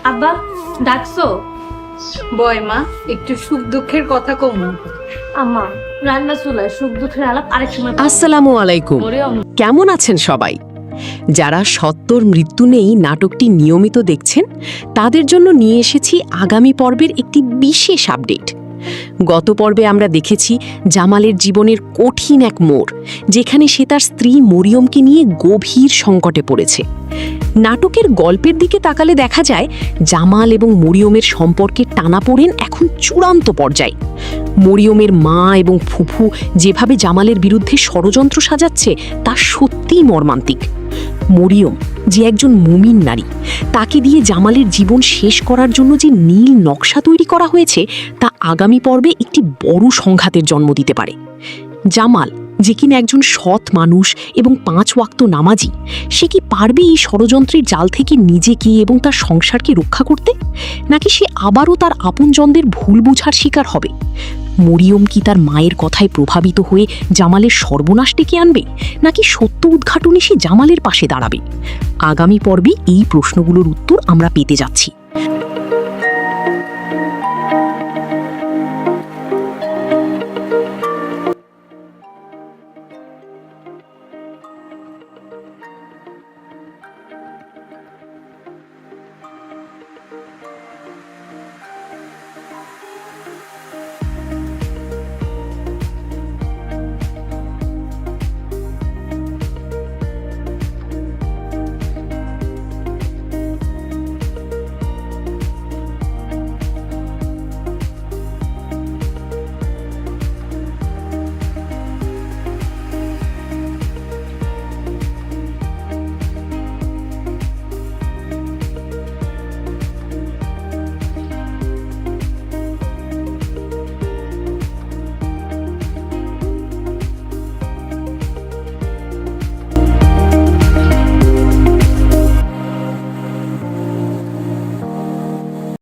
আব্বা ডাকছো? বয় মা, একটু সুখ দুঃখের কথা কম। আম্মা রান্না চুলায় সুখ দুঃখের আলাপ আরেক সময় আসসালামু আলাইকুম। কেমন আছেন সবাই? যারা সত্তর মৃত্যু নেই নাটকটি নিয়মিত দেখছেন তাদের জন্য নিয়ে এসেছি আগামী পর্বের একটি বিশেষ আপডেট। গত পর্বে আমরা দেখেছি জামালের জীবনের কঠিন এক মোড়, যেখানে সে তার স্ত্রী মরিয়মকে নিয়ে গভীর সংকটে পড়েছে। নাটকের গল্পের দিকে তাকালে দেখা যায় জামাল এবং মরিয়মের সম্পর্কের টানাপোড়েন এখন চূড়ান্ত পর্যায়ে। মরিয়মের মা এবং ফুফু যেভাবে জামালের বিরুদ্ধে ষড়যন্ত্র সাজাচ্ছে তা সত্যিই মর্মান্তিক। মরিয়ম যে একজন মুমিন নারী, তাকে দিয়ে জামালের জীবন শেষ করার জন্য যে নীল নকশা তৈরি করা হয়েছে তা আগামী পর্বে একটি বড় সংঘাতের জন্ম দিতে পারে। জামাল যে কিনা একজন সৎ মানুষ এবং 5 ওয়াক্ত নামাজি, সে কি পারবে এই ষড়যন্ত্রের জাল থেকে নিজেকে এবং তার সংসারকে রক্ষা করতে, নাকি সে আবারও তার আপনজনদের ভুল বোঝার শিকার হবে? মরিয়ম কি তার মায়ের কথায় প্রভাবিত হয়ে জামালের সর্বনাশ ডেকে আনবে, নাকি সত্য উদ্ঘাটনে সে জামালের পাশে দাঁড়াবে? আগামী পর্বে এই প্রশ্নগুলোর উত্তর আমরা পেতে যাচ্ছি।